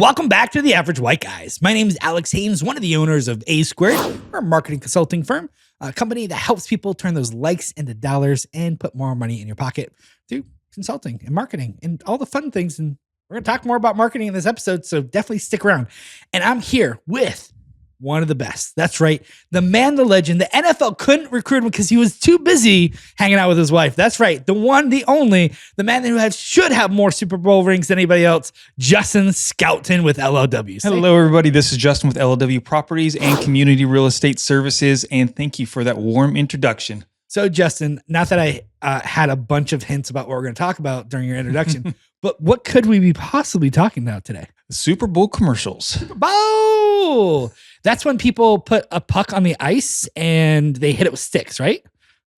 Welcome back to The Average White Guys. My name is Alex Haynes, one of the owners of A Squared. We're a marketing consulting firm, a company that helps people turn those likes into dollars and put more money in your pocket through consulting and marketing and all the fun things. And we're going to talk more about marketing in this episode, so definitely stick around. And I'm here with one of the best. That's right. The man, the legend. The NFL couldn't recruit him because he was too busy hanging out with his wife. That's right. The one, the only, the man who should have more Super Bowl rings than anybody else, Justin Scouten with LLW. Hello, everybody. This is Justin with LLW Properties and Community Real Estate Services. And thank you for that warm introduction. So, Justin, not that I had a bunch of hints about what we're going to talk about during your introduction, but what could we be possibly talking about today? Super Bowl commercials. Super Bowl! That's when people put a puck on the ice and they hit it with sticks, right?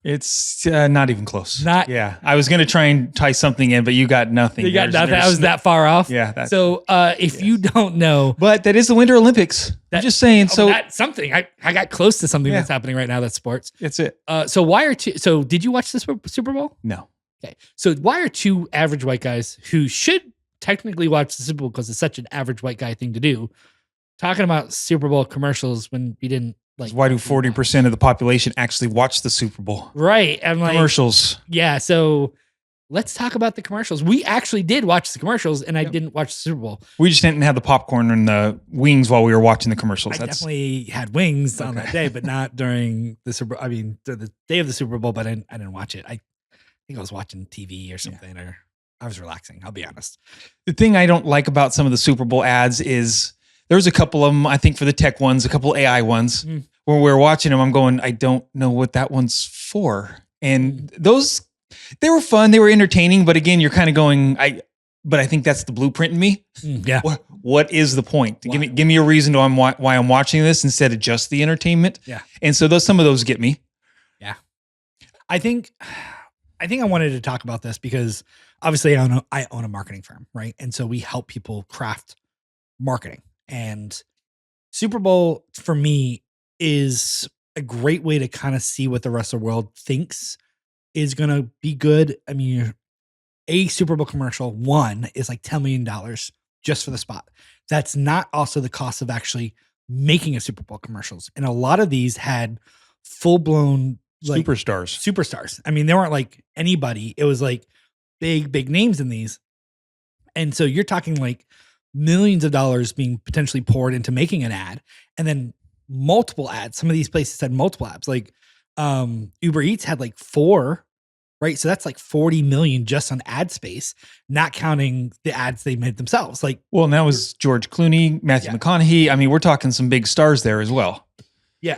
It's not even close. Yeah. I was going to try and tie something in, but you got nothing. You got nothing. I was that far off. Yeah. So if you don't know. But that is the Winter Olympics. I'm just saying. So that's something. I got close to something that's happening right now that's sports. That's it. So did you watch the Super Bowl? No. Okay. So why are two average white guys who should technically watch the Super Bowl because it's such an average white guy thing to do, talking about Super Bowl commercials when we didn't like? Why do 40% of the population actually watch the Super Bowl? Right. I'm like, commercials. Yeah. So let's talk about the commercials. We actually did watch the commercials and I didn't watch the Super Bowl. We just didn't have the popcorn and the wings while we were watching the commercials. I definitely had wings on that day, but not during the Super Bowl. I mean, the day of the Super Bowl, but I didn't watch it. I think I was watching TV or something, or I was relaxing. I'll be honest. The thing I don't like about some of the Super Bowl ads is there's a couple of them, I think for the tech ones, a couple AI ones, where we're watching them. I'm going, I don't know what that one's for. And those, they were fun. They were entertaining. But again, you're kind of going, I think that's the blueprint in me. Yeah. What is the point? Give me a reason to why I'm watching this instead of just the entertainment. Yeah. And so some of those get me. Yeah. I think I wanted to talk about this because obviously I own a marketing firm, right? And so we help people craft marketing. And Super Bowl for me is a great way to kind of see what the rest of the world thinks is going to be good. I mean, a Super Bowl commercial, one, is like $10 million just for the spot. That's not also the cost of actually making a Super Bowl commercials. And a lot of these had full-blown superstars. I mean, they weren't like anybody. It was like big names in these. And so you're talking like millions of dollars being potentially poured into making an ad, and then multiple ads. Some of these places had multiple ads. Like Uber Eats had like 4, right? So that's like 40 million just on ad space, not counting the ads they made themselves. Like, well, and that was George Clooney, Matthew McConaughey. I mean, we're talking some big stars there as well. Yeah,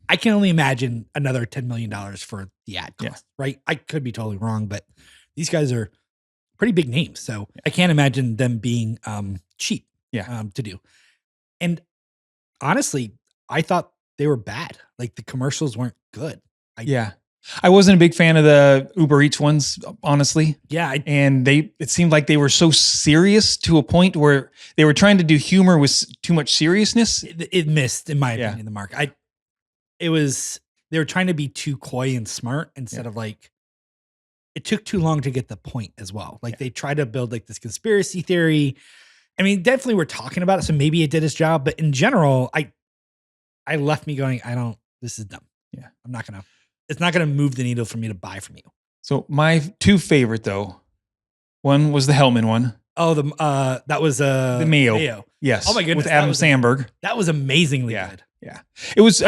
I can only imagine another $10 million for the ad cost, right? I could be totally wrong, but these guys are pretty big names. So I can't imagine them being cheap to do. And honestly, I thought they were bad. Like the commercials weren't good. I wasn't a big fan of the Uber Eats ones, honestly. Yeah. And it seemed like they were so serious to a point where they were trying to do humor with too much seriousness. It missed, in my opinion, the mark. They were trying to be too coy and smart instead of like, it took too long to get the point as well. Like they tried to build like this conspiracy theory. I mean, definitely we're talking about it, so maybe it did its job, but in general, I left me going, this is dumb. Yeah. It's not gonna move the needle for me to buy from you. So my two favorite though, one was the Hellman one. Oh, that was the Mayo. Yes. Oh my goodness. With Adam Sandberg. That was amazingly good. Yeah. It was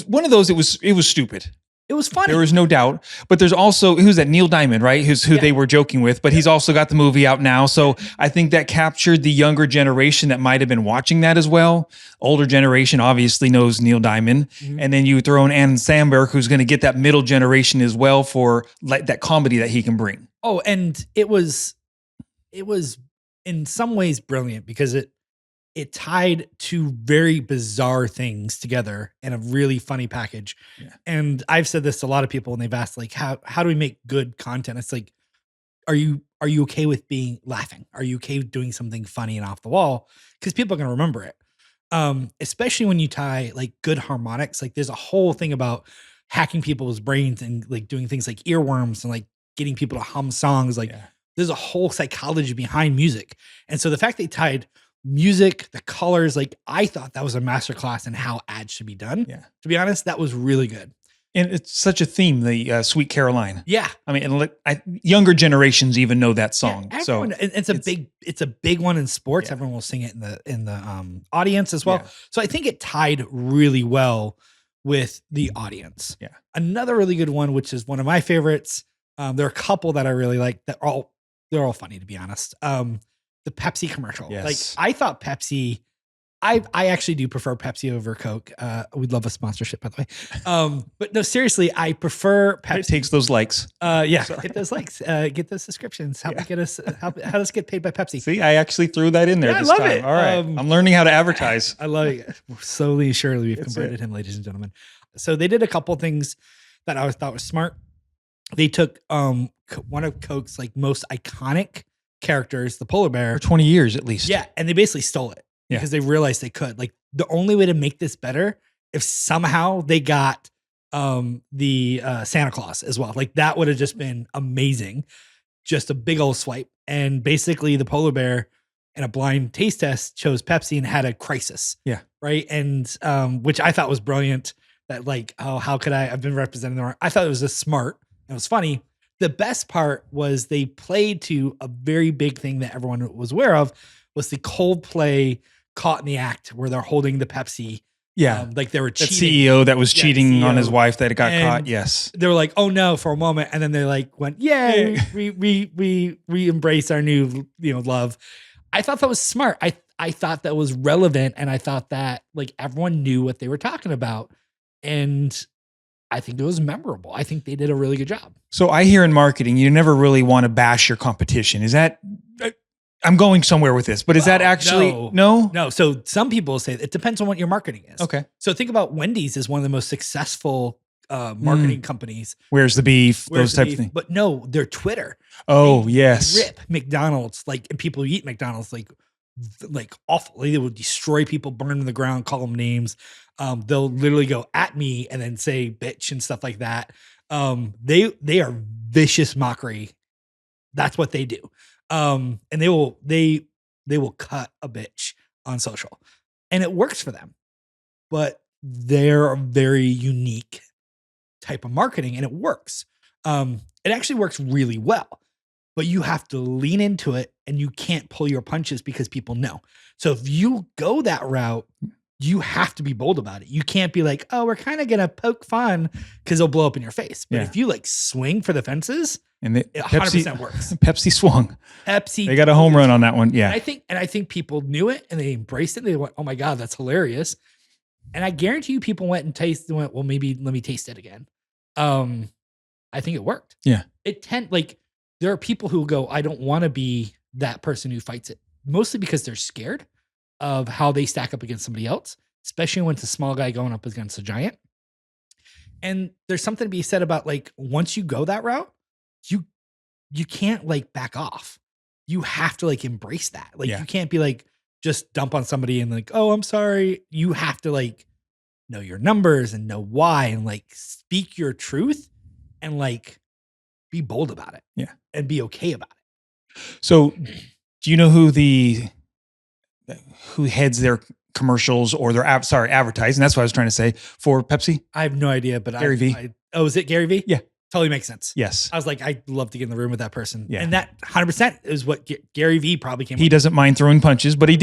one of those, it was stupid. It was funny. There was no doubt. But there's also, who's that? Neil Diamond, right? Who they were joking with, but he's also got the movie out now. So I think that captured the younger generation that might have been watching that as well. Older generation obviously knows Neil Diamond. Mm-hmm. And then you throw in Adam Sandberg, who's going to get that middle generation as well for like that comedy that he can bring. Oh, and it was in some ways brilliant because it tied two very bizarre things together in a really funny package. Yeah. And I've said this to a lot of people and they've asked like, how do we make good content? It's like, are you okay with laughing? Are you okay with doing something funny and off the wall? Because people are going to remember it. Especially when you tie like good harmonics. Like there's a whole thing about hacking people's brains and like doing things like earworms and like getting people to hum songs. Like there's a whole psychology behind music. And so the fact they tied music, the colors. Like I thought that was a masterclass in how ads should be done. Yeah. To be honest, that was really good. And it's such a theme, the Sweet Caroline. Yeah. I mean, younger generations even know that song. Yeah, so it's a big one in sports. Yeah. Everyone will sing it in the audience as well. Yeah. So I think it tied really well with the audience. Yeah. Another really good one, which is one of my favorites. There are a couple that I really like that they're all funny, to be honest. The Pepsi commercial. Yes. Like I thought Pepsi, I actually do prefer Pepsi over Coke. We'd love a sponsorship, by the way. But no, seriously, I prefer Pepsi. It takes those likes. Yeah, get those likes, get those subscriptions. Help us get paid by Pepsi. See, I actually threw that in there. Yeah, this I love time. it. All right, I'm learning how to advertise. I love it. Slowly and surely, we've That's converted him, ladies and gentlemen. So they did a couple things that I thought was smart. They took one of Coke's like most iconic characters, the polar bear, For 20 years at least. yeah, and they basically stole it because they realized they could. Like the only way to make this better if somehow they got the Santa Claus as well. Like that would have just been amazing. Just a big old swipe. And basically the polar bear in a blind taste test chose Pepsi and had a crisis. Yeah. Right. And which I thought was brilliant. That like, oh, how could I've been representing the wrong. I thought it was just smart. It was funny. The best part was they played to a very big thing that everyone was aware of was the Coldplay Caught in the Act where they're holding the Pepsi. Yeah. Like they were That cheating. CEO that was cheating CEO. on his wife that got And caught. Yes. They were like, oh no, for a moment. And then they like went, yay, we embrace our new, love. I thought that was smart. I thought that was relevant. And I thought that like everyone knew what they were talking about. And I think it was memorable. I think they did a really good job. So I hear in marketing, you never really want to bash your competition. Is that, I'm going somewhere with this, but is that actually, no? No. So some people say it depends on what your marketing is. Okay. So think about Wendy's is one of the most successful marketing companies. Where's the beef? Where's Those the type beef? of things. But no, they're Twitter. Oh, They yes. Rip McDonald's, like, and people who eat McDonald's, like awfully. They will destroy people, burn them to the ground, call them names. They'll literally go at me and then say bitch and stuff like that. They are vicious mockery. That's what they do. And they will cut a bitch on social, and it works for them. But they're a very unique type of marketing, and it works. It actually works really well. But you have to lean into it and you can't pull your punches because people know. So if you go that route, you have to be bold about it. You can't be like, oh, we're kind of going to poke fun because it'll blow up in your face. But if you like swing for the fences, and it 100% works. Pepsi swung. They got a home run on that one. Yeah. And I think people knew it and they embraced it. They went, oh my God, that's hilarious. And I guarantee you people went and tasted and went, well, maybe let me taste it again. I think it worked. Yeah. There are people who go, I don't want to be that person who fights it, mostly because they're scared of how they stack up against somebody else, especially when it's a small guy going up against a giant. And there's something to be said about like, once you go that route, you can't like back off. You have to like embrace that. Like you can't be like, just dump on somebody and like, oh, I'm sorry. You have to like know your numbers and know why and like speak your truth and like be bold about it. Yeah. And be okay about it. So do you know who heads their commercials or their advertising? That's what I was trying to say for Pepsi. I have no idea, but Gary V. Is it Gary V? Yeah. Totally makes sense. Yes. I was like, I'd love to get in the room with that person. Yeah. And that 100% is what Gary V probably came up He with. doesn't mind throwing punches, but he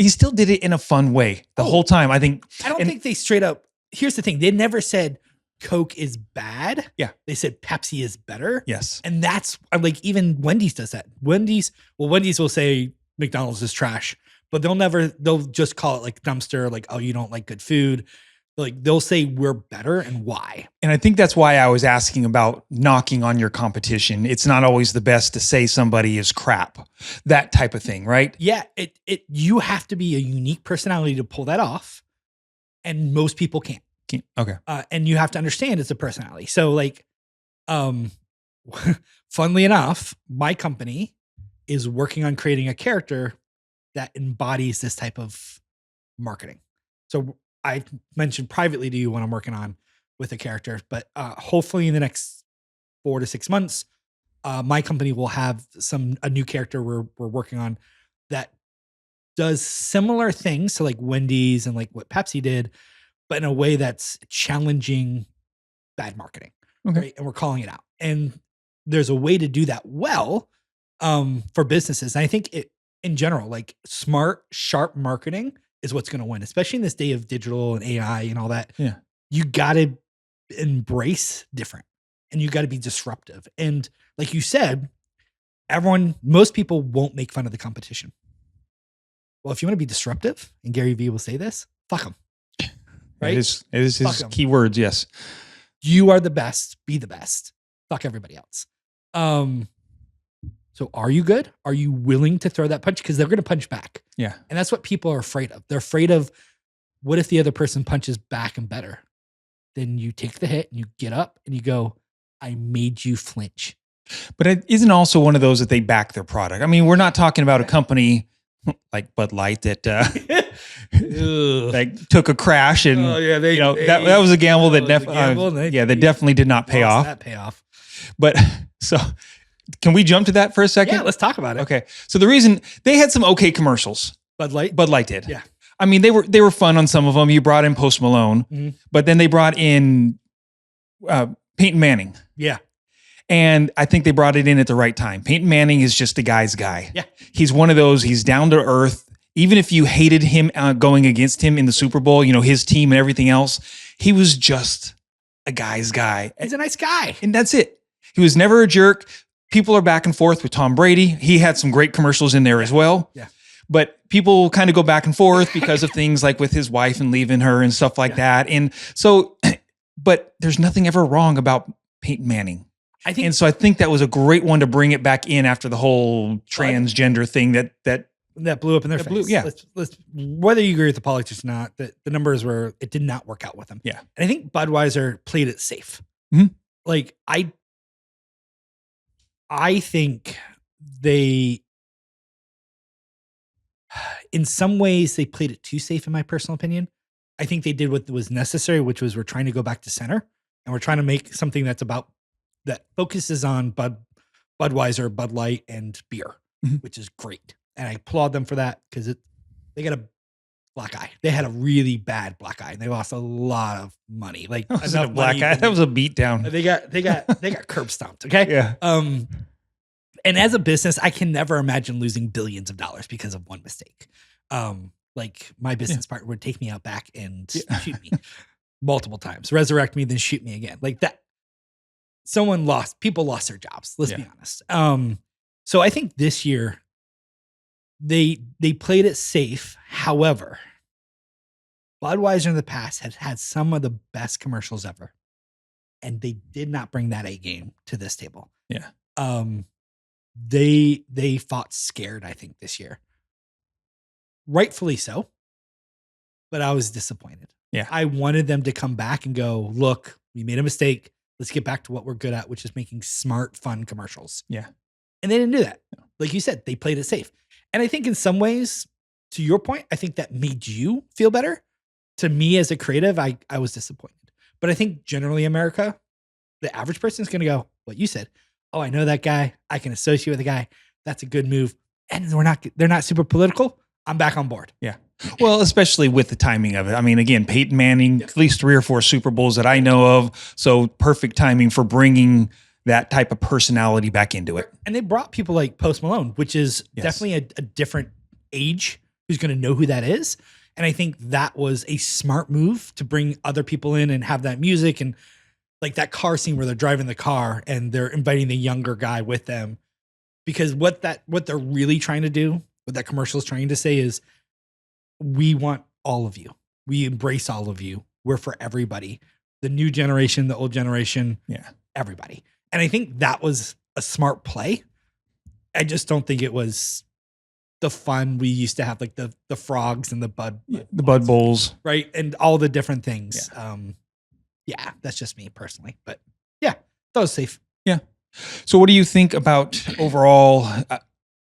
still did it in a fun way the whole time. I don't think they straight up, here's the thing. They never said Coke is bad. Yeah. They said Pepsi is better. Yes. And that's like, even Wendy's does that. Wendy's will say McDonald's is trash, but they'll just call it like dumpster, like, oh, you don't like good food. Like they'll say we're better and why. And I think that's why I was asking about knocking on your competition. It's not always the best to say somebody is crap, that type of thing, right? Yeah. You have to be a unique personality to pull that off. And most people can't. Okay. And you have to understand it's a personality. So like, funnily enough, my company is working on creating a character that embodies this type of marketing. So I mentioned privately to you what I'm working on with a character, but hopefully in the next 4 to 6 months, my company will have a new character we're working on that does similar things to like Wendy's and like what Pepsi did, but in a way that's challenging bad marketing, Okay. right? And we're calling it out. And there's a way to do that well for businesses. And I think it in general, like smart, sharp marketing is what's going to win, especially in this day of digital and AI and all that. Yeah. You got to embrace different and you got to be disruptive. And like you said, most people won't make fun of the competition. Well, if you want to be disruptive, and Gary Vee will say this, fuck them. Right? It is his key words. Yes. You are the best. Be the best. Fuck everybody else. So are you good? Are you willing to throw that punch? Because they're going to punch back. Yeah. And that's what people are afraid of. They're afraid of what if the other person punches back and better? Then you take the hit and you get up and you go, I made you flinch. But it isn't also one of those that they back their product. I mean, we're not talking about a company like Bud Light that like took a crash and that was a gamble that definitely did not pay off. That payoff. But so can we jump to that for a second? Yeah, let's talk about it. Okay. So the reason they had some okay commercials. Bud Light did. Yeah. I mean, they were fun on some of them. You brought in Post Malone, but then they brought in Peyton Manning. Yeah. And I think they brought it in at the right time. Peyton Manning is just a guy's guy. Yeah. He's one of those, he's down to earth. Even if you hated him going against him in the Super Bowl, his team and everything else, he was just a guy's guy. He's a nice guy. And that's it. He was never a jerk. People are back and forth with Tom Brady. He had some great commercials in there as well. Yeah. But people kind of go back and forth because of things like with his wife and leaving her and stuff like that. And so, but there's nothing ever wrong about Peyton Manning. I think that was a great one to bring it back in after the whole transgender thing that blew up in their face. Yeah. Let's whether you agree with the politics or not, the numbers it did not work out with them. Yeah. And I think Budweiser played it safe. Mm-hmm. Like I think they, in some ways, they played it too safe, in my personal opinion. I think they did what was necessary, which was we're trying to go back to center and we're trying to make something that focuses on Budweiser, Bud Light, and beer, which is great. And I applaud them for that because they got a black eye. They had a really bad black eye and they lost a lot of money. Like that was a black eye. That was a beat down. They got curb stomped. Okay. Yeah. And as a business, I can never imagine losing billions of dollars because of one mistake. Like my business partner would take me out back and shoot me multiple times, resurrect me, then shoot me again. Like that. People lost their jobs. Let's be honest. So I think this year they played it safe. However, Budweiser in the past has had some of the best commercials ever. And they did not bring that A game to this table. Yeah. They fought scared, I think, this year. Rightfully so. But I was disappointed. Yeah. I wanted them to come back and go, look, we made a mistake. Let's get back to what we're good at, which is making smart, fun commercials. Yeah. And they didn't do that. Like you said, they played it safe. And I think in some ways, to your point, I think that made you feel better. To me as a creative, I was disappointed. But I think generally America, the average person is going to go, what you said. Oh, I know that guy. I can associate with the guy. That's a good move. And they're not super political. I'm back on board. Yeah. Well, especially with the timing of it. I mean, again, Peyton Manning, at least 3 or 4 Super Bowls that I know of. So perfect timing for bringing that type of personality back into it. And they brought people like Post Malone, which is definitely a different age who's going to know who that is. And I think that was a smart move to bring other people in and have that music and like that car scene where they're driving the car and they're inviting the younger guy with them. Because what they're really trying to do, what that commercial is trying to say is, we want all of you. We embrace all of you. We're for everybody. The new generation, the old generation, everybody. And I think that was a smart play. I just don't think it was the fun we used to have, like the frogs and the Bud Bowls, right? And all the different things. Yeah, that's just me personally. But yeah, that was safe. Yeah. So what do you think about overall?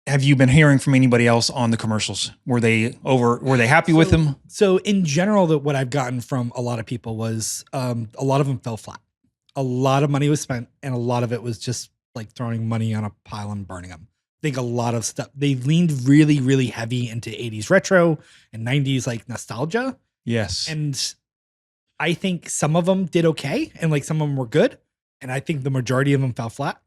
Have you been hearing from anybody else on the commercials? Were they happy with them? So in general, what I've gotten from a lot of people was a lot of them fell flat. A lot of money was spent and a lot of it was just like throwing money on a pile and burning them. think a lot of stuff, they leaned really, really heavy into 80s retro and 90s like nostalgia. Yes. And I think some of them did okay, and like some of them were good. And I think the majority of them fell flat.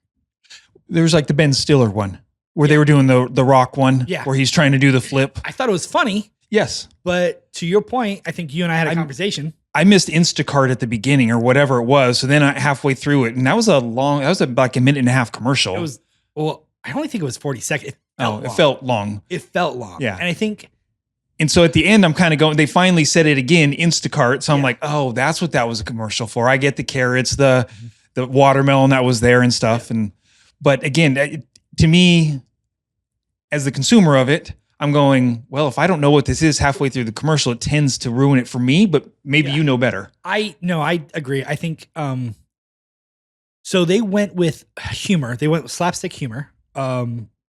There's like the Ben Stiller one where they were doing the rock one where he's trying to do the flip. I thought it was funny. Yes. But to your point, I think you and I had a conversation. I missed Instacart at the beginning or whatever it was. So then halfway through it, and that was like a minute and a half commercial. It was, well, I only think it was 40 seconds. It felt long. It felt long. Yeah. And I think. And so at the end, I'm kind of going, they finally said it again, Instacart. So I'm like, oh, that's what that was a commercial for. I get the carrots, the watermelon that was there and stuff. But again, to me, as the consumer of it, I'm going, well, if I don't know what this is halfway through the commercial, it tends to ruin it for me, but maybe you know better. I agree. I think, so they went with humor. They went with slapstick humor,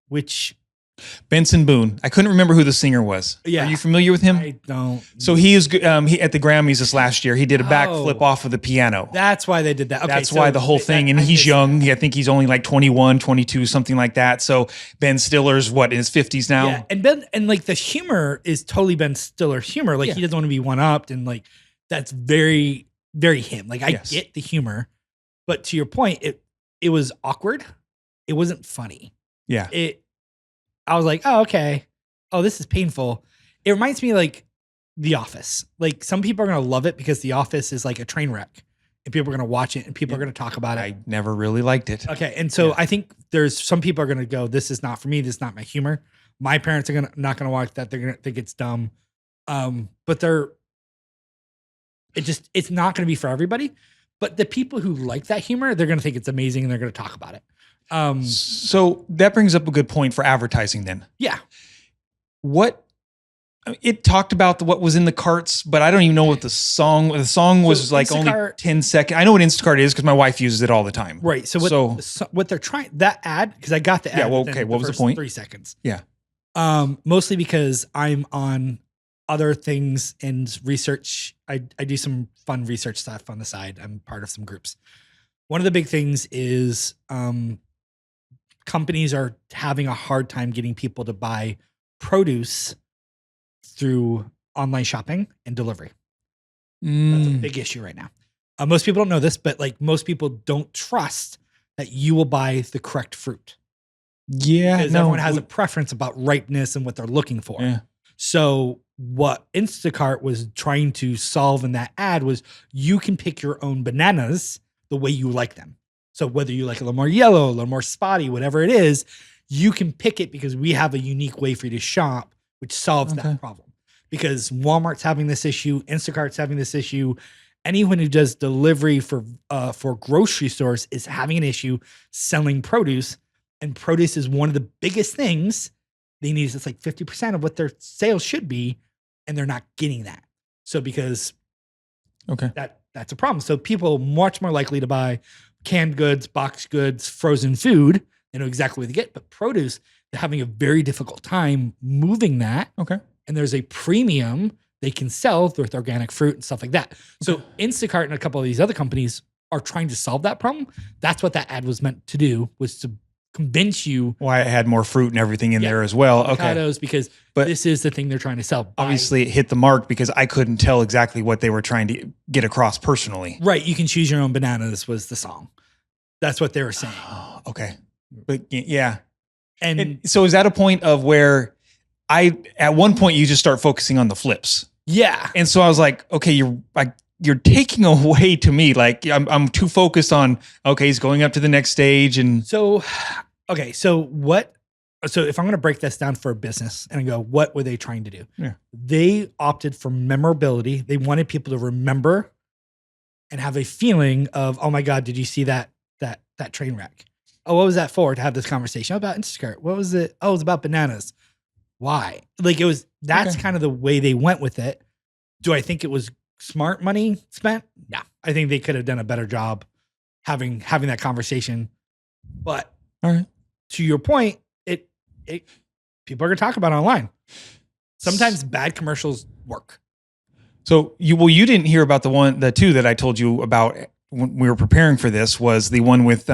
which Benson Boone. I couldn't remember who the singer was. Yeah. Are you familiar with him? I don't. So he is he at the Grammys this last year. He did a backflip off of the piano. That's why they did that. Okay, that's why the whole thing. And he's young. I think he's only like 21, 22, something like that. So Ben Stiller's in his 50s now. Yeah. And like the humor is totally Ben Stiller humor. Like he doesn't want to be one-upped, and like that's very, very him. Like I get the humor, but to your point, it was awkward. It wasn't funny. Yeah. I was like, oh, okay. Oh, this is painful. It reminds me like The Office. Like some people are going to love it because The Office is like a train wreck, and people are going to watch it and people are going to talk about it. I never really liked it. Okay. And so I think there's some people are going to go, this is not for me. This is not my humor. My parents are not going to watch that. They're going to think it's dumb. But it's not going to be for everybody. But the people who like that humor, they're going to think it's amazing and they're going to talk about it. So that brings up a good point for advertising then. Yeah. It talked about what was in the carts, but I don't even know what the song was like. Instacart, only 10 seconds. I know what Instacart is because my wife uses it all the time. Right. So what they're trying, that ad, because I got the ad. Yeah. Well, okay. What was the point? 3 seconds. Yeah. Mostly because I'm on other things and research. I do some fun research stuff on the side. I'm part of some groups. One of the big things is, companies are having a hard time getting people to buy produce through online shopping and delivery. That's a big issue right now. Most people don't know this, but like most people don't trust that you will buy the correct fruit. Yeah. Because everyone has a preference about ripeness and what they're looking for. Yeah. So what Instacart was trying to solve in that ad was you can pick your own bananas the way you like them. So whether you like a little more yellow, a little more spotty, whatever it is, you can pick it because we have a unique way for you to shop, which solves that problem. Because Walmart's having this issue, Instacart's having this issue. Anyone who does delivery for grocery stores is having an issue selling produce, and produce is one of the biggest things they need. It's like 50% of what their sales should be, and they're not getting that. So because that's a problem. So people are much more likely to buy canned goods, boxed goods, frozen food. They know exactly what they get, but produce, they're having a very difficult time moving that. Okay. And there's a premium they can sell with organic fruit and stuff like that. So Instacart and a couple of these other companies are trying to solve that problem. That's what that ad was meant to do, was to convince you why it had more fruit and everything in there as well. Avocados, because this is the thing they're trying to sell. Obviously it hit the mark because I couldn't tell exactly what they were trying to get across personally. Right. You can choose your own bananas was the song. That's what they were saying. Okay. But yeah. And so is that a point of where at one point you just start focusing on the flips? Yeah. And so I was like, okay, you're taking away to me. Like I'm too focused on, okay, he's going up to the next stage. And so, okay. So if I'm going to break this down for a business and I go, what were they trying to do? Yeah. They opted for memorability. They wanted people to remember and have a feeling of, oh my God, did you see that train wreck? Oh, what was that for? To have this conversation about Instacart. What was it? Oh, it was about bananas. Why? Like that's kind of the way they went with it. Do I think it was smart money spent? No, I think they could have done a better job having that conversation. But to your point, it people are gonna talk about it online. Sometimes bad commercials work. So you didn't hear about the two that I told you about when we were preparing for this. Was the one with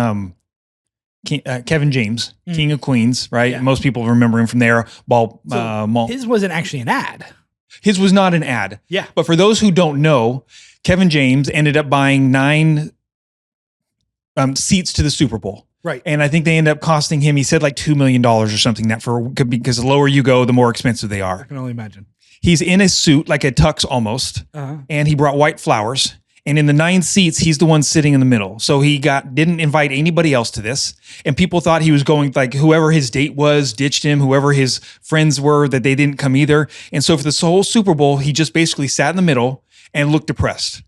Kevin James, King of Queens, right? Yeah. Most people remember him from there. His wasn't actually an ad. His was not an ad. Yeah. But for those who don't know, Kevin James ended up buying 9 seats to the Super Bowl. Right. And I think they ended up costing him, he said like $2 million or something, because the lower you go, the more expensive they I are. can only imagine. He's in a suit, like a tux almost, and he brought white flowers. And in the 9 seats, he's the one sitting in the middle. So he didn't invite anybody else to this. And people thought he was going, like, whoever his date was ditched him, whoever his friends were, that they didn't come either. And so for this whole Super Bowl, he just basically sat in the middle and looked depressed.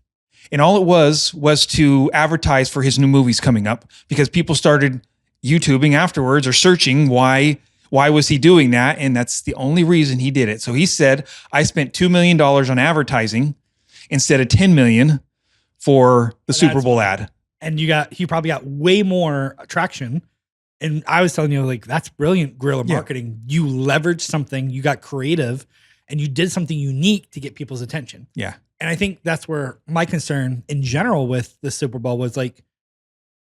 And all it was to advertise for his new movies coming up, because people started YouTubing afterwards or searching why was he doing that? And that's the only reason he did it. So he said, I spent $2 million on advertising instead of $10 million for the Super Bowl ad. And he probably got way more traction. And I was telling you, like, that's brilliant guerrilla marketing. You leveraged something, you got creative, and you did something unique to get people's attention. Yeah. And I think that's where my concern in general with the Super Bowl was, like,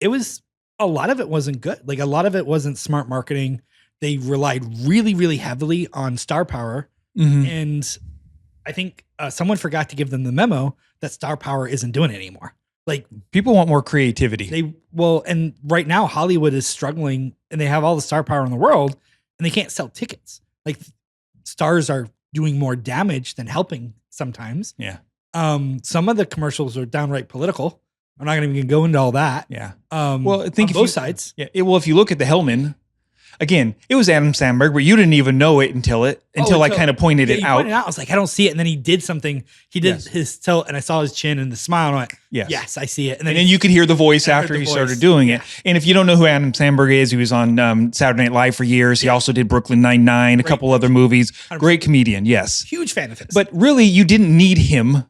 a lot of it wasn't good. Like, a lot of it wasn't smart marketing. They relied really, really heavily on star power. Mm-hmm. And I think someone forgot to give them the memo that star power isn't doing it anymore. Like, people want more creativity. And right now Hollywood is struggling, and they have all the star power in the world, and they can't sell tickets. Like, stars are doing more damage than helping sometimes. Yeah. Some of the commercials are downright political. I'm not going to even go into all that. Yeah. Well, I think both sides. Yeah. Well, if you look at the Hellman, again, it was Adam Sandberg, but you didn't even know it until I kind of pointed it out. I was like, I don't see it. And then he did something. He did his tilt, and I saw his chin and the smile. And I went, yes, I see it. And then you could hear the voice after he started doing it. And if you don't know who Adam Sandberg is, he was on Saturday Night Live for years. He also did Brooklyn Nine-Nine, a couple other movies. 100%. Great comedian, yes. Huge fan of his. But really, you didn't need him.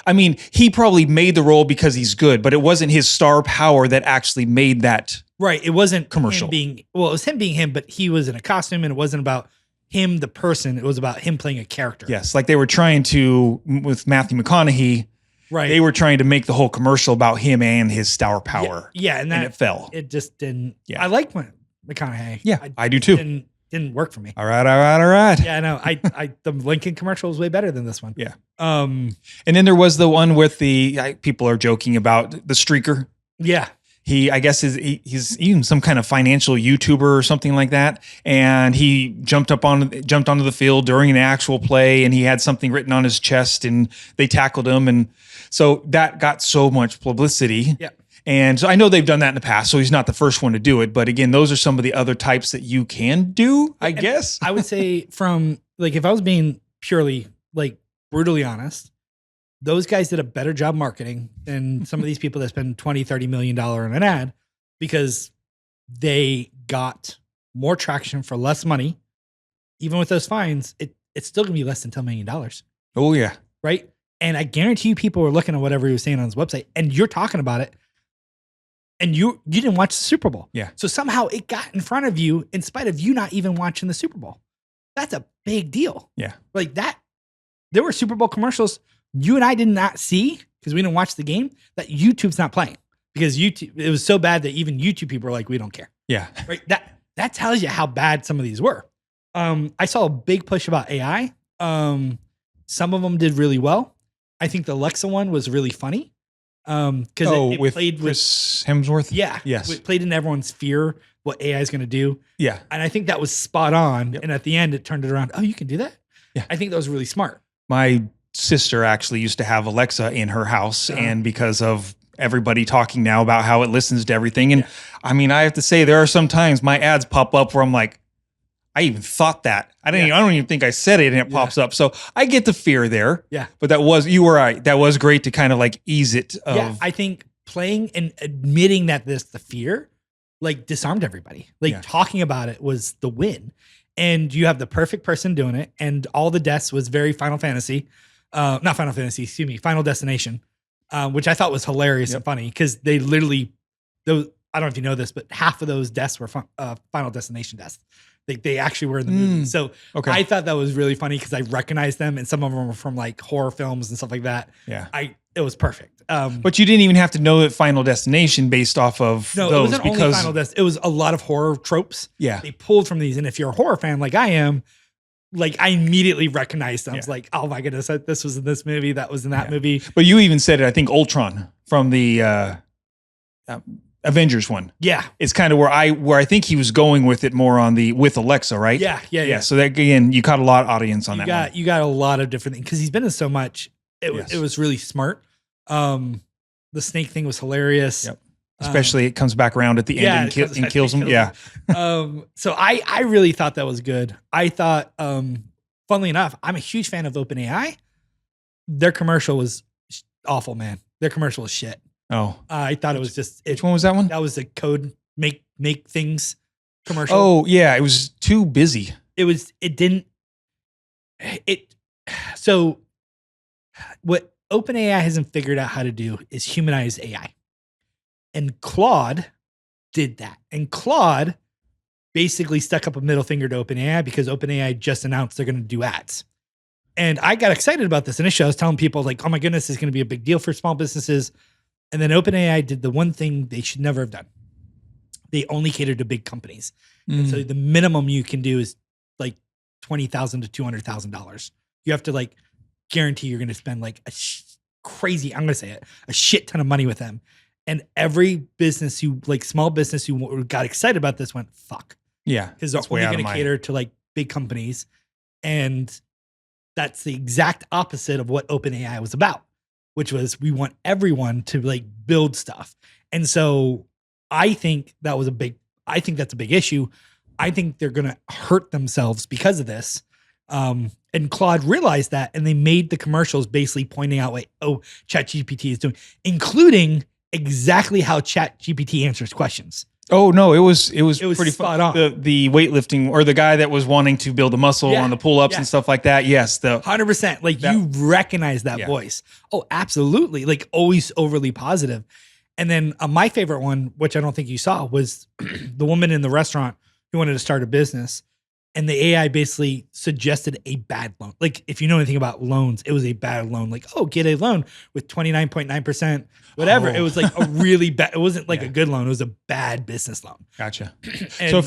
I mean, he probably made the role because he's good, but it wasn't his star power that actually made that. Right. It wasn't commercial. It was him being him, but he was in a costume, and it wasn't about him, the person. It was about him playing a character. Yes. Like they were trying to, with Matthew McConaughey, right? They were trying to make the whole commercial about him and his star power. Yeah. And it fell. It just didn't. Yeah. I like McConaughey. Yeah. I do too. Didn't work for me. All right. Yeah, I know. The Lincoln commercial was way better than this one. Yeah. And then there was the one with people are joking about the streaker. Yeah. I guess he's even some kind of financial YouTuber or something like that. And he jumped onto the field during an actual play, and he had something written on his chest, and they tackled him. And so that got so much publicity. Yeah. And so I know they've done that in the past, so he's not the first one to do it. But again, those are some of the other types that you can do, I guess. I would say if I was being purely, like, brutally honest, those guys did a better job marketing than some of these people that spend $20-30 million on an ad, because they got more traction for less money. Even with those fines, it's still going to be less than $10 million. Oh, yeah. Right? And I guarantee you people are looking at whatever he was saying on his website, and you're talking about it, and you didn't watch the Super Bowl. Yeah. So somehow it got in front of you in spite of you not even watching the Super Bowl. That's a big deal. Yeah. Like that. There were Super Bowl commercials you and I did not see because we didn't watch the game, that YouTube's not playing, because YouTube, it was so bad that even YouTube people were like, we don't care. Yeah. Right. That tells you how bad some of these were. I saw a big push about AI. Some of them did really well. I think the Alexa one was really funny. Because it played with Chris Hemsworth. Yeah. Yes. It played in everyone's fear what AI is going to do. Yeah. And I think that was spot on. Yep. And at the end, it turned it around. Oh, you can do that? Yeah. I think that was really smart. My sister actually used to have Alexa in her house, and because of everybody talking now about how it listens to everything. And I mean, I have to say, there are some times my ads pop up where I'm like, I even thought that. I don't even think I said it, and it pops up. So I get the fear there. Yeah. But you were right. That was great to kind of like ease it. I think playing and admitting that the fear, like, disarmed everybody. Like, talking about it was the win. And you have the perfect person doing it. And all the deaths was very Final Fantasy. Not Final Fantasy, excuse me, Final Destination, which I thought was hilarious and funny, because they literally, I don't know if you know this, but half of those deaths were Final Destination deaths. They actually were in the movie. So Okay. I thought that was really funny because I recognized them, and some of them were from like horror films and stuff like that. Yeah. It was perfect. But you didn't even have to know that Final Destination based off of no, those it wasn't because only Final Destination. It was a lot of horror tropes. Yeah. They pulled from these, and if you're a horror fan like I am, like I immediately recognized them. I was like, oh my goodness, this was in this movie, that was in that movie. But you even said it, I think Ultron from the Avengers one. Yeah. It's kind of where I think he was going with it more on with Alexa, right? Yeah. So that again, you caught a lot of audience on that one. You got a lot of different things because he's been in so much. It was really smart. The snake thing was hilarious. Yep. Especially it comes back around at the end and kills him. Yeah. So I really thought that was good. I thought, funnily enough, I'm a huge fan of OpenAI. Their commercial was awful, man. Their commercial was shit. Oh, I thought it was just. Which one was that one? That was the code make things commercial. Oh yeah, it was too busy. So what OpenAI hasn't figured out how to do is humanize AI. And Claude did that. And Claude basically stuck up a middle finger to OpenAI because OpenAI just announced they're going to do ads. And I got excited about this initially. I was telling people like, oh my goodness, this is going to be a big deal for small businesses. And then OpenAI did the one thing they should never have done. They only cater to big companies. And so the minimum you can do is like $20,000 to $200,000. You have to like guarantee you're going to spend like crazy, I'm going to say it, a shit ton of money with them. And every business small business who got excited about this went, fuck. Yeah. Because they're only going to cater to like big companies. And that's the exact opposite of what OpenAI was about, which was we want everyone to like build stuff. And so I think that's a big issue. I think they're going to hurt themselves because of this. And Claude realized that, and they made the commercials basically pointing out like, oh, ChatGPT is doing, including exactly how ChatGPT answers questions. Oh no, it was pretty spot on. The weightlifting or the guy that was wanting to build a muscle on the pull-ups and stuff like that. Yes, 100%. Like you recognize that voice. Oh, absolutely. Like always overly positive. And then my favorite one, which I don't think you saw, was the woman in the restaurant who wanted to start a business. And the AI basically suggested a bad loan. Like, if you know anything about loans, it was a bad loan. Like, oh, get a loan with 29.9%, whatever. It was like a really bad, it wasn't like a good loan. It was a bad business loan. Gotcha. So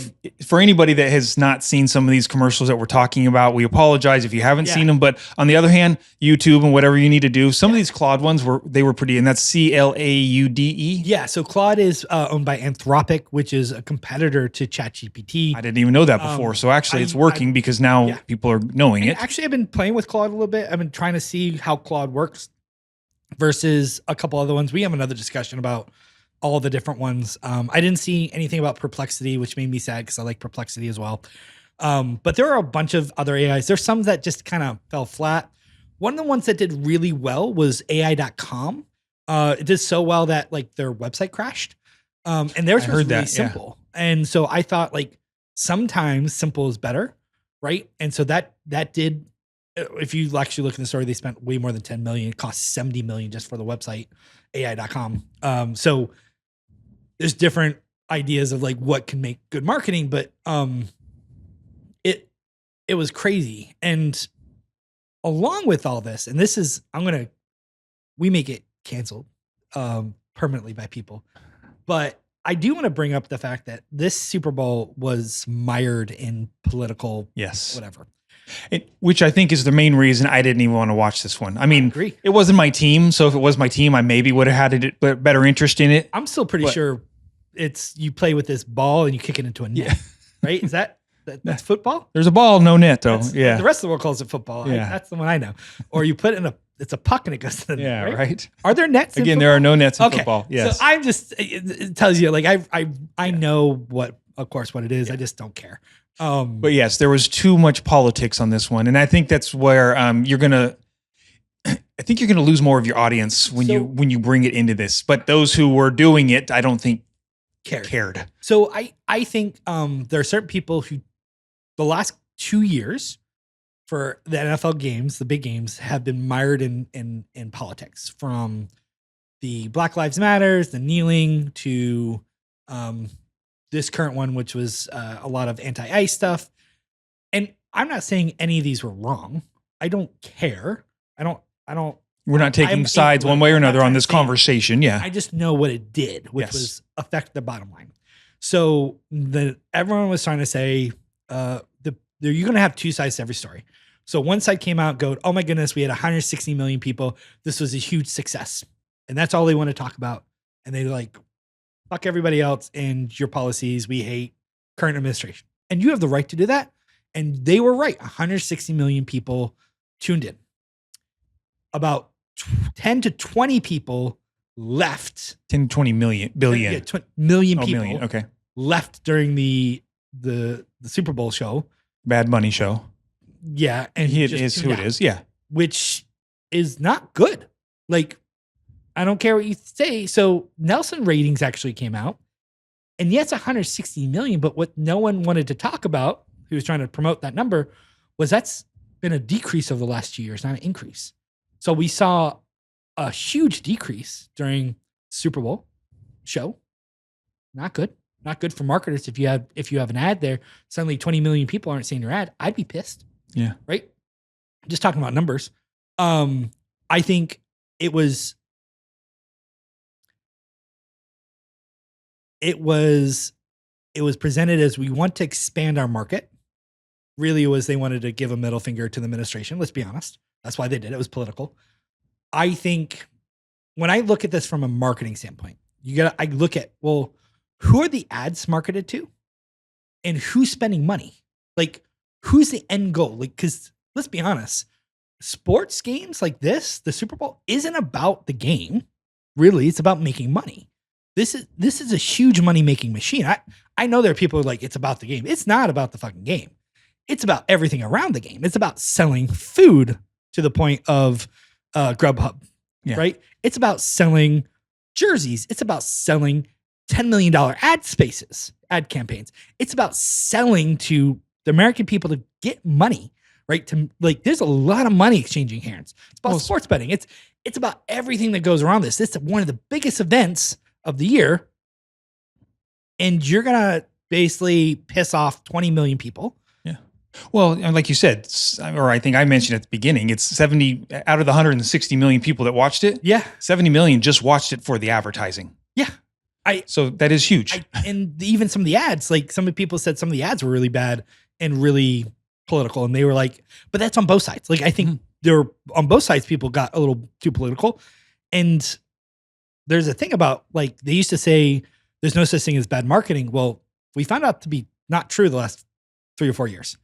for anybody that has not seen some of these commercials that we're talking about, we apologize if you haven't seen them. But on the other hand, YouTube and whatever you need to do, some of these Claude ones were pretty, and that's CLAUDE. Yeah. So Claude is owned by Anthropic, which is a competitor to ChatGPT. I didn't even know that before. So actually it's working because now people are knowing it. Actually, I've been playing with Claude a little bit. I've been trying to see how Claude works versus a couple other ones. We have another discussion about all the different ones. I didn't see anything about Perplexity, which made me sad because I like Perplexity as well. But there are a bunch of other AIs. There's some that just kind of fell flat. One of the ones that did really well was AI.com. It did so well that like their website crashed. And theirs was really simple. And so I thought like sometimes simple is better, right? And so that did, if you actually look in the story, they spent way more than 10 million. It cost 70 million just for the website, AI.com. So there's different ideas of like what can make good marketing, but it was crazy. And along with all this, and this is, we make it canceled permanently by people, but I do want to bring up the fact that this Super Bowl was mired in political whatever. Which I think is the main reason I didn't even want to watch this one. I mean, it wasn't my team. So if it was my team, I maybe would have had a better interest in it. I'm still pretty sure it's you play with this ball and you kick it into a net, right? Is that's football? There's a ball, no net though. The rest of the world calls it football. Yeah. That's the one I know. Or you put it it's a puck and it goes to the net, right? Are there nets? Again, there are no nets in football. Yes. So I'm just, it tells you like, I know what it is. I just don't care. But yes, there was too much politics on this one. And I think that's where you're going to lose more of your audience when you bring it into this. But those who were doing it, I don't think cared. So I think there are certain people who the last 2 years for the NFL games, the big games, have been mired in politics, from the Black Lives Matters, the kneeling, to this current one, which was a lot of anti-ICE stuff. And I'm not saying any of these were wrong. I don't care. I don't. We're not taking sides one way or another on this conversation. Yeah. I just know what it did, which was affect the bottom line. So everyone was trying to say you're going to have two sides to every story. So one side came out, go, oh my goodness, we had 160 million people. This was a huge success. And that's all they want to talk about. And they like, fuck everybody else and your policies. We hate current administration. And you have the right to do that. And they were right. 160 million people tuned in. About 10 to 20 people left. 10 to 20 billion. Yeah, million people million. Okay. left during the Super Bowl show. Bad Bunny show. Yeah. And it is who it is. Yeah. Which is not good. Like, I don't care what you say. So Nelson ratings actually came out. And yes, 160 million, but what no one wanted to talk about, who was trying to promote that number, was that's been a decrease over the last 2 years, not an increase. So we saw a huge decrease during Super Bowl show. Not good. Not good for marketers. If you have an ad there, suddenly 20 million people aren't seeing your ad. I'd be pissed. Yeah. Right. Just talking about numbers. I think it was presented as we want to expand our market. Really, it was they wanted to give a middle finger to the administration. Let's be honest. That's why they did it. It was political. I think when I look at this from a marketing standpoint, I look at, well, who are the ads marketed to and who's spending money? Like, who's the end goal? Like, because let's be honest, sports games like this, the Super Bowl, isn't about the game. Really, it's about making money. This is a huge money-making machine. I know there are people who are like, it's about the game. It's not about the fucking game. It's about everything around the game. It's about selling food to the point of Grubhub, right? It's about selling jerseys. It's about selling $10 million ad campaigns. It's about selling to the American people to get money, right? There's a lot of money exchanging hands. It's about sports betting. It's about everything that goes around this. It's one of the biggest events of the year. And you're going to basically piss off 20 million people. Well, like you said, or I think I mentioned at the beginning, it's 70 out of the 160 million people that watched it. Yeah. 70 million just watched it for the advertising. Yeah. So that is huge. And even some of the ads, like some of the people said some of the ads were really bad and really political. And they were like, but that's on both sides. Like, I think there were on both sides, people got a little too political. And there's a thing about, like, they used to say there's no such thing as bad marketing. Well, we found out to be not true the last 3 or 4 years.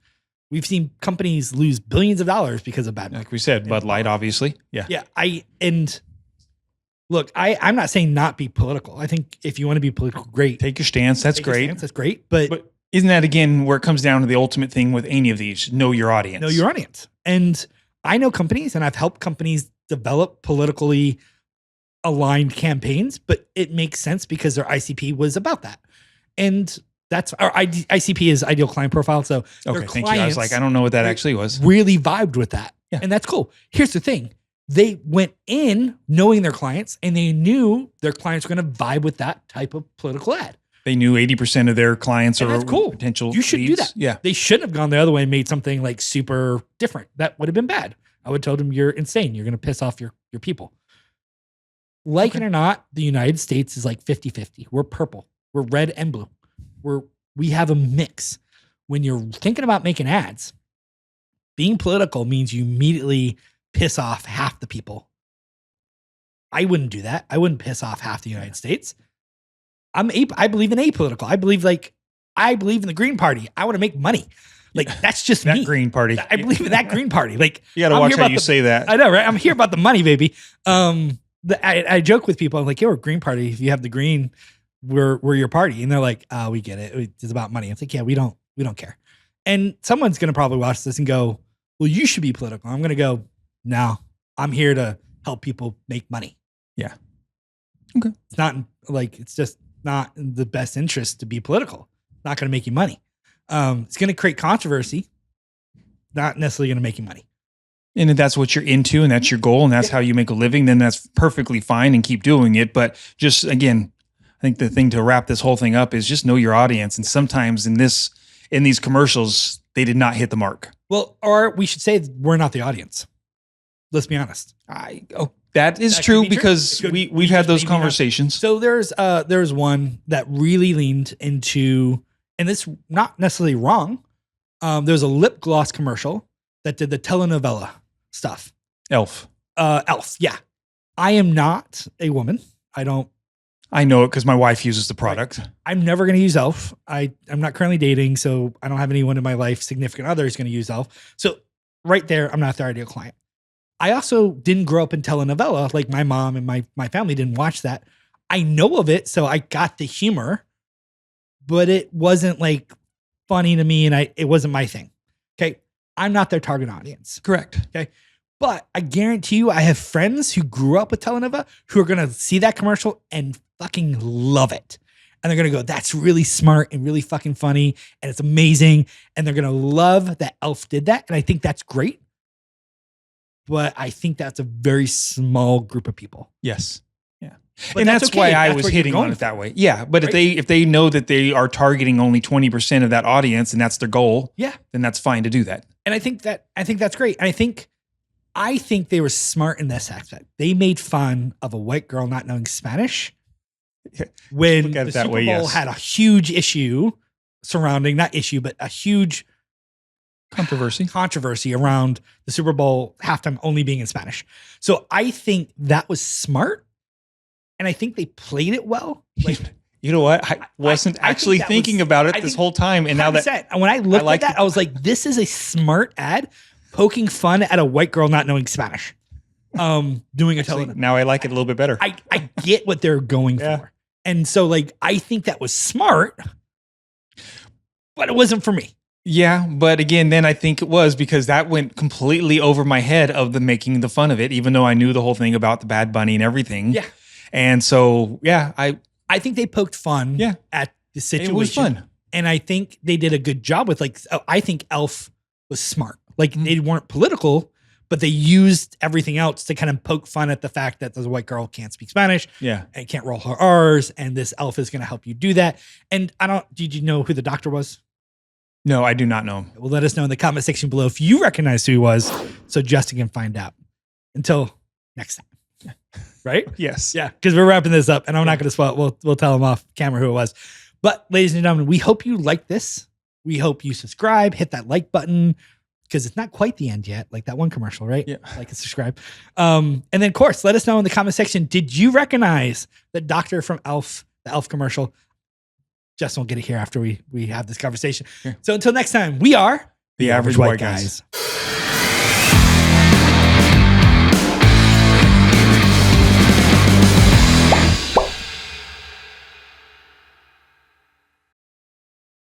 We've seen companies lose billions of dollars because of bad marketing. Like we said, Bud Light, obviously. Yeah. Yeah. Look, I'm not saying not be political. I think if you want to be political, great. Take your stance. That's great. That's great. But isn't that, again, where it comes down to the ultimate thing with any of these? Know your audience. Know your audience. And I know companies, and I've helped companies develop politically aligned campaigns, but it makes sense because their ICP was about that. And that's our ICP is ideal client profile. So okay, thank you. I was like, I don't know what that actually was. Really vibed with that. Yeah. And that's cool. Here's the thing. They went in knowing their clients, and they knew their clients were going to vibe with that type of political ad. They knew 80% of their clients and are that's cool. Potential You should leads. do that. Yeah. They shouldn't have gone the other way and made something like super different. That would have been bad. I would have told them, you're insane. You're going to piss off your people. Like it or not, the United States is like 50-50. We're purple. We're red and blue. We have a mix. When you're thinking about making ads, being political means you immediately piss off half the people. I wouldn't do that. I wouldn't piss off half the United States. I believe in apolitical. I believe in the Green Party. I want to make money. Like, that's just that me. Green Party. I believe in that Green Party. Like, you got to watch how you say that. I know, right? I'm here about the money, baby. I joke with people. I'm like, yo, we're Green Party. If you have the green, we're your party. And they're like, oh, we get it. It's about money. I'm like, yeah, we don't care. And someone's going to probably watch this and go, well, you should be political. I'm going to go, no, I'm here to help people make money. Yeah. Okay. It's just not in the best interest to be political. It's not going to make you money. It's going to create controversy, not necessarily going to make you money. And if that's what you're into and that's your goal and that's how you make a living, then that's perfectly fine and keep doing it. But just, again, I think the thing to wrap this whole thing up is just know your audience. And sometimes in these commercials, they did not hit the mark. Well, or we should say we're not the audience. Let's be honest. That is true because we've had those conversations. So there's one that really leaned into, and it's not necessarily wrong. There's a lip gloss commercial that did the telenovela stuff. Elf. Yeah. I am not a woman. I know it because my wife uses the product. Right. I'm never going to use Elf. I'm not currently dating, so I don't have anyone in my life, significant other, is going to use Elf. So right there, I'm not their ideal client. I also didn't grow up in telenovela. Like my mom and my family didn't watch that. I know of it, so I got the humor, but it wasn't like funny to me, and it wasn't my thing. Okay. I'm not their target audience. Correct. Okay. But I guarantee you, I have friends who grew up with telenovela who are going to see that commercial and fucking love it. And they're going to go, that's really smart and really fucking funny. And it's amazing. And they're going to love that Elf did that. And I think that's great. But I think that's a very small group of people. Yes. Yeah. But and that's why I was hitting on it that way. Yeah. But right? if they know that they are targeting only 20% of that audience and that's their goal, yeah, then that's fine to do that. And I think that's great. And I think they were smart in this aspect. They made fun of a white girl not knowing Spanish when the Super Bowl had a huge issue surrounding, not issue, but a huge controversy around the Super Bowl halftime only being in Spanish. So I think that was smart. And I think they played it well. Like, you know what? I wasn't actually thinking about it this whole time. And now that when I looked at that, I was like, this is a smart ad poking fun at a white girl not knowing Spanish. Doing a telenovela. Now I like it a little bit better. I get what they're going for. And so like, I think that was smart, but it wasn't for me. Yeah. But again, then I think it was because that went completely over my head of the making the fun of it, even though I knew the whole thing about the Bad Bunny and everything. Yeah. And so, yeah, I think they poked fun at the situation. It was fun. And I think they did a good job with I think Elf was smart. Like they weren't political, but they used everything else to kind of poke fun at the fact that the white girl can't speak Spanish. Yeah. And can't roll her R's. And this Elf is going to help you do that. And did you know who the doctor was? No, I do not know. Well, let us know in the comment section below if you recognize who he was so Justin can find out. Until next time. Right? Yes. Yeah. Because we're wrapping this up and I'm not going to spoil it. We'll tell him off camera who it was. But ladies and gentlemen, we hope you like this. We hope you subscribe, hit that like button because it's not quite the end yet. Like that one commercial, right? Yeah. Like and subscribe. And then of course, let us know in the comment section. Did you recognize the doctor from Elf, the Elf commercial? Justin will get it here after we have this conversation. Here. So until next time, we are the average white guys.